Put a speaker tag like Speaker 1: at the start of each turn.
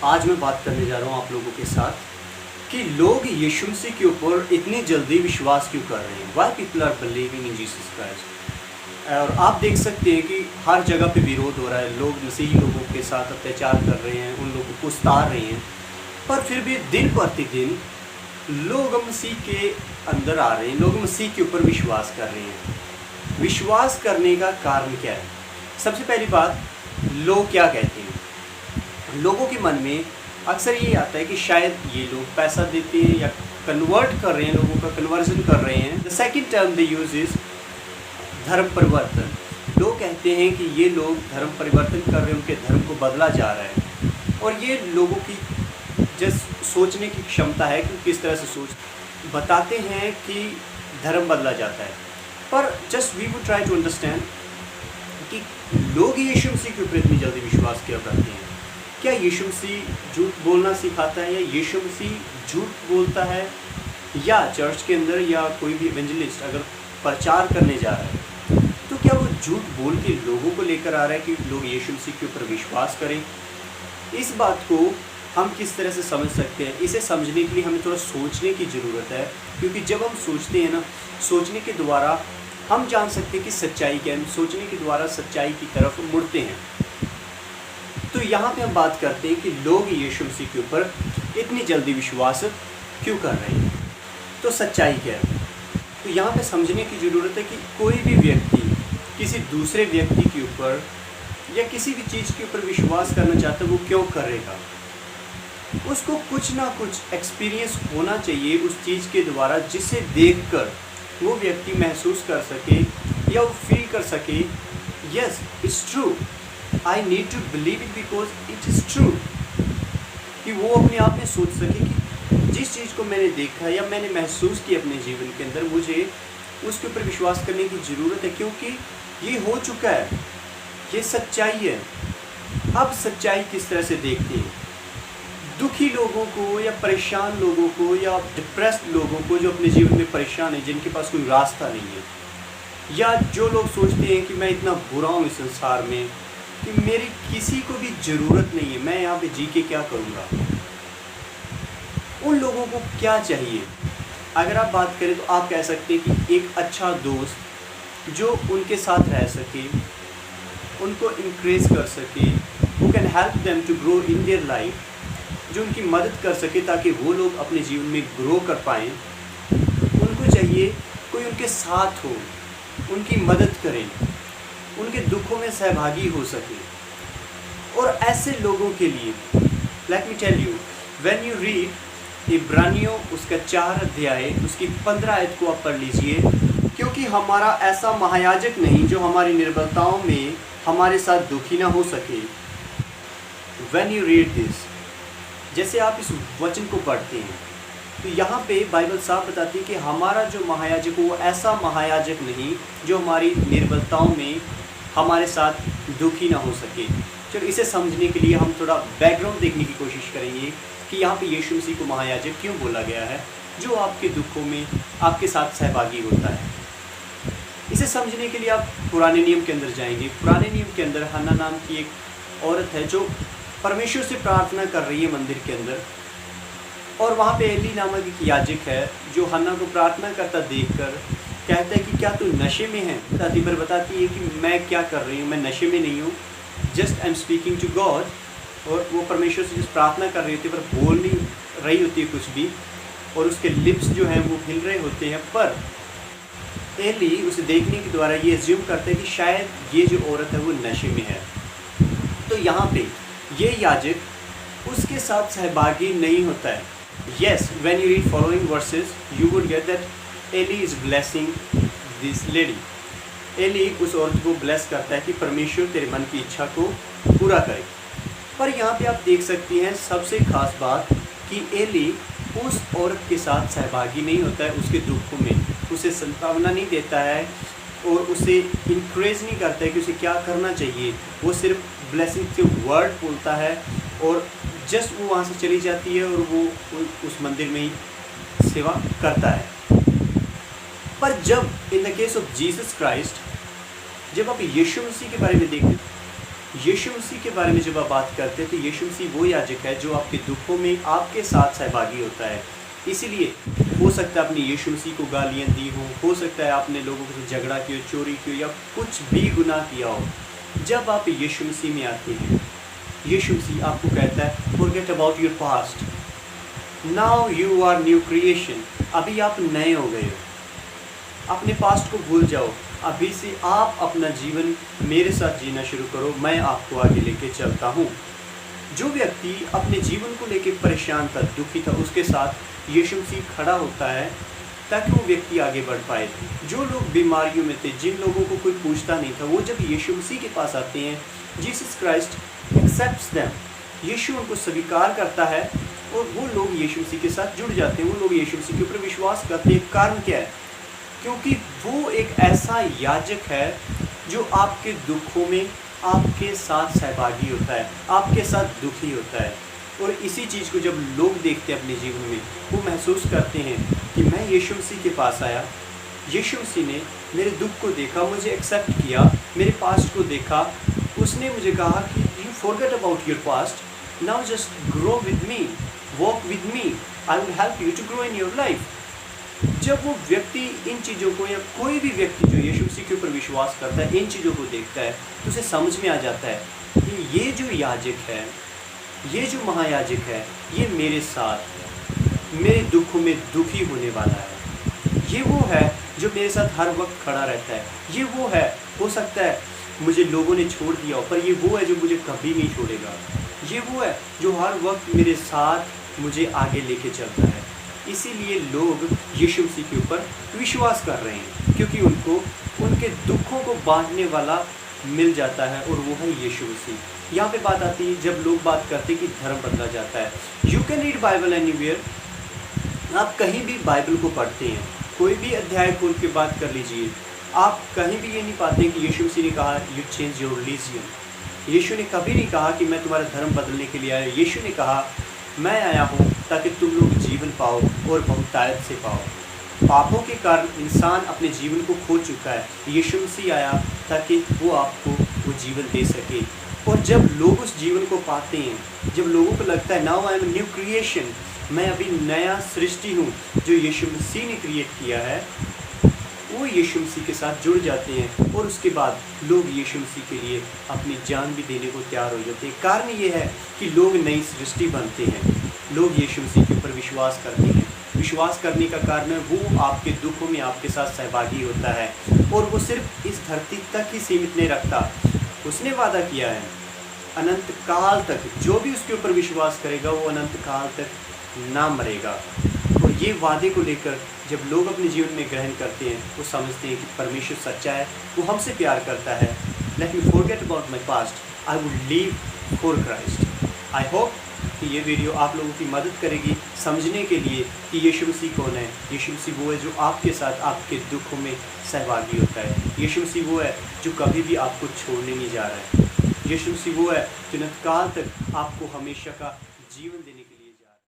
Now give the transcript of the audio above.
Speaker 1: आज मैं बात करने जा रहा हूँ आप लोगों के साथ कि लोग यीशु मसीह के ऊपर इतनी जल्दी विश्वास क्यों कर रहे हैं। Why people are believing in Jesus Christ. और आप देख सकते हैं कि हर जगह पे विरोध हो रहा है, लोग मसीही लोगों के साथ अत्याचार कर रहे हैं, उन लोगों को उतार रहे हैं, पर फिर भी दिन प्रतिदिन लोग मसीह के अंदर आ रहे हैं, लोग मसीह के ऊपर विश्वास कर रहे हैं। विश्वास करने का कारण क्या है? सबसे पहली बात, लोग क्या कहते हैं। लोगों के मन में अक्सर ये आता है कि शायद ये लोग पैसा देते हैं या कन्वर्ट कर रहे हैं, लोगों का कन्वर्जन कर रहे हैं। The second term they use is धर्म परिवर्तन। लोग कहते हैं कि ये लोग धर्म परिवर्तन कर रहे हैं, उनके धर्म को बदला जा रहा है। और ये लोगों की जस्ट सोचने की क्षमता है कि किस तरह से सोच बताते हैं कि धर्म बदला जाता है। पर just we would try to understand कि लोग यीशु मसीह के ऊपर इतनी जल्दी विश्वास क्यों करते हैं। क्या यीशु मसीह झूठ बोलना सिखाता है, या यीशु मसीह झूठ बोलता है, या चर्च के अंदर या कोई भी इवेंजलिस्ट अगर प्रचार करने जा रहा है तो क्या वो झूठ बोल के लोगों को लेकर आ रहा है कि लोग यीशु मसीह के ऊपर विश्वास करें। इस बात को हम किस तरह से समझ सकते हैं, इसे समझने के लिए हमें थोड़ा सोचने की ज़रूरत है। क्योंकि जब हम सोचते हैं ना, सोचने के द्वारा हम जान सकते हैं कि सच्चाई क्या है, सोचने के द्वारा सच्चाई की तरफ मुड़ते हैं। तो यहाँ पे हम बात करते हैं कि लोग यीशु मसीह के ऊपर इतनी जल्दी विश्वास क्यों कर रहे हैं। तो सच्चाई क्या है? तो यहाँ पे समझने की ज़रूरत है कि कोई भी व्यक्ति किसी दूसरे व्यक्ति के ऊपर या किसी भी चीज़ के ऊपर विश्वास करना चाहता है, वो क्यों करेगा? उसको कुछ ना कुछ एक्सपीरियंस होना चाहिए उस चीज़ के द्वारा, जिसे देखकर वो व्यक्ति महसूस कर सके या वो फील कर सके, yes it's true, I need to believe it because it is true. कि वो अपने आप में सोच सके कि जिस चीज़ को मैंने देखा या मैंने महसूस किया अपने जीवन के अंदर, मुझे उसके ऊपर विश्वास करने की ज़रूरत है, क्योंकि ये हो चुका है, ये सच्चाई है। अब सच्चाई किस तरह से देखते हैं? दुखी लोगों को या परेशान लोगों को या डिप्रेस्ड लोगों को, जो अपने जीवन में परेशान है, जिनके पास कोई रास्ता नहीं है, या जो लोग सोचते हैं कि मैं इतना बुरा हूँ इस संसार में कि मेरी किसी को भी ज़रूरत नहीं है, मैं यहाँ पे जी के क्या करूँगा। उन लोगों को क्या चाहिए? अगर आप बात करें तो आप कह सकते हैं कि एक अच्छा दोस्त जो उनके साथ रह सके, उनको इंकरेज कर सके, who can help them to grow in their life, जो उनकी मदद कर सके ताकि वो लोग अपने जीवन में ग्रो कर पाएँ। उनको चाहिए कोई उनके साथ हो, उनकी मदद करे, उनके दुखों में सहभागी हो सके। और ऐसे लोगों के लिए let me tell you, when you read इब्रानियों उसका 4 अध्याय उसकी 15 आयत को आप पढ़ लीजिए। क्योंकि हमारा ऐसा महायाजक नहीं जो हमारी निर्बलताओं में हमारे साथ दुखी ना हो सके। व्हेन यू रीड दिस, जैसे आप इस वचन को पढ़ते हैं तो यहाँ पे बाइबल साफ बताती है कि हमारा जो महायाजक हो वो ऐसा महायाजक नहीं जो हमारी निर्बलताओं में हमारे साथ दुखी ना हो सके। चलो इसे समझने के लिए हम थोड़ा बैकग्राउंड देखने की कोशिश करेंगे कि यहाँ पे यीशु मसीह को महायाजक क्यों बोला गया है, जो आपके दुखों में आपके साथ सहभागी होता है। इसे समझने के लिए आप पुराने नियम के अंदर जाएंगे। पुराने नियम के अंदर हन्ना नाम की एक औरत है जो परमेश्वर से प्रार्थना कर रही है मंदिर के अंदर, और वहाँ पे एली नामक एक याजक है जो हन्ना को प्रार्थना करता देखकर कहता है कि क्या तू नशे में है? दादी पर बताती है कि मैं क्या कर रही हूँ, मैं नशे में नहीं हूँ, just I am speaking to God. और वो परमेश्वर से जिस प्रार्थना कर रही होती है पर बोल नहीं रही होती है कुछ भी, और उसके लिप्स जो हैं वो हिल रहे होते हैं। पर एली उसे देखने के द्वारा ये एज्यूम करता है कि शायद ये जो औरत है वो नशे में है। तो यहाँ पे ये याजक उसके साथ सहभागी नहीं होता है। Yes, when you read following verses, you would get that Eli is blessing this lady. Eli उस औरत को ब्लेस करता है कि परमेश्वर तेरे मन की इच्छा को पूरा करे। पर यहाँ पे आप देख सकते हैं सबसे खास बात कि एली उस औरत के साथ सहभागी नहीं होता है, उसके दुखों में उसे सांत्वना नहीं देता है और उसे इंकरेज नहीं करता है कि उसे क्या करना चाहिए। वो सिर्फ ब्लेसिंग के वर्ड बोलता है और जस्ट वो वहाँ से चली जाती है और वो उस मंदिर में ही सेवा करता है। पर जब in the case of Jesus Christ, जब आप यीशु मसीह के बारे में देखते यीशु मसीह के बारे में जब आप बात करते हैं तो यीशु मसीह वो याजक है जो आपके दुखों में आपके साथ सहभागी होता है। इसीलिए हो सकता है आपने यीशु मसीह को गालियाँ दी हो सकता है आपने लोगों के साथ झगड़ा किया, चोरी की या कुछ भी गुनाह किया हो। जब आप यीशु मसीह में आते हैं, यीशु मसीह आपको कहता है forget about your past, now you are new creation. अभी आप नए हो गए हो, अपने पास्ट को भूल जाओ, अभी से आप अपना जीवन मेरे साथ जीना शुरू करो, मैं आपको आगे लेके चलता हूँ। जो व्यक्ति अपने जीवन को लेके परेशान था, दुखी था, उसके साथ यीशु मसीह खड़ा होता है ताकि वो व्यक्ति आगे बढ़ पाए। जो लोग बीमारियों में थे, जिन लोगों को कोई पूछता नहीं था, वो जब यीशु मसीह के पास आते हैं, जीसस क्राइस्ट एक्सेप्ट्स देम, यीशु उनको स्वीकार करता है और वो लोग यीशु मसीह के साथ जुड़ जाते हैं, वो लोग यीशु मसीह के ऊपर विश्वास करते हैं। कारण क्या है? क्योंकि वो एक ऐसा याजक है जो आपके दुखों में आपके साथ सहभागी होता है, आपके साथ दुखी होता है। और इसी चीज़ को जब लोग देखते हैं अपने जीवन में, वो महसूस करते हैं कि मैं यीशु मसीह के पास आया, यीशु मसीह ने मेरे दुख को देखा, मुझे एक्सेप्ट किया, मेरे पास्ट को देखा, उसने मुझे कहा कि you forget about your past, now just grow with me, walk with me, I will help you to grow in your life. जब वो व्यक्ति इन चीज़ों को, या कोई भी व्यक्ति जो यीशु मसीह के ऊपर विश्वास करता है, इन चीज़ों को देखता है, तो उसे समझ में आ जाता है कि ये जो याजक है, ये जो महायाजक है, ये मेरे साथ मेरे दुखों में दुखी होने वाला है। ये वो है जो मेरे साथ हर वक्त खड़ा रहता है। ये वो है, हो सकता है मुझे लोगों ने छोड़ दिया हो, पर ये वो है जो मुझे कभी नहीं छोड़ेगा। ये वो है जो हर वक्त मेरे साथ मुझे आगे लेके चलता है। इसीलिए लोग यीशु मसीह के ऊपर विश्वास कर रहे हैं, क्योंकि उनको उनके दुखों को बांटने वाला मिल जाता है, और वो है यीशु मसीह। यहाँ पे बात आती है, जब लोग बात करते हैं कि धर्म बदला जाता है। You can read Bible anywhere, आप कहीं भी बाइबल को पढ़ते हैं, कोई भी अध्याय खोल के बात कर लीजिए, आप कहीं भी ये नहीं पाते कि यीशु मसीह ने कहा यू चेंज योर रिलीजियन। यीशु ने कभी नहीं कहा कि मैं तुम्हारा धर्म बदलने के लिए आया। यीशु ने कहा मैं आया हूँ ताकि तुम लोग जीवन पाओ और बहुतायत से पाओ। पापों के कारण इंसान अपने जीवन को खो चुका है, यीशु मसीह आया ताकि वो आपको वो जीवन दे सके। और जब लोग उस जीवन को पाते हैं, जब लोगों को लगता है now I am new creation, मैं अभी नया सृष्टि हूँ जो यीशु मसीह ने क्रिएट किया है, वो यीशु मसीह के साथ जुड़ जाते हैं। और उसके बाद लोग यीशु मसीह के लिए अपनी जान भी देने को तैयार हो जाते हैं। कारण ये है कि लोग नई सृष्टि बनते हैं, लोग यीशु मसीह के ऊपर विश्वास करते हैं। विश्वास करने का कारण है वो आपके दुखों में आपके साथ सहभागी होता है, और वो सिर्फ इस धरती तक ही सीमित नहीं रखता। उसने वादा किया है अनंत काल तक, जो भी उसके ऊपर विश्वास करेगा वो अनंत काल तक ना मरेगा। और ये वादे को लेकर जब लोग अपने जीवन में ग्रहण करते हैं, वो समझते हैं कि परमेश्वर सच्चा है, वो हमसे प्यार करता है। Let me forget about my past, I would leave for Christ. I hope कि ये वीडियो आप लोगों की मदद करेगी समझने के लिए कि यीशु मसीह कौन है। यीशु मसीह वो है जो आपके साथ आपके दुखों में सहभागी होता है। यीशु मसीह वो है जो कभी भी आपको छोड़ने नहीं जा रहा है। यीशु मसीह वो है जो अनंत काल तक आपको हमेशा का जीवन देने के लिए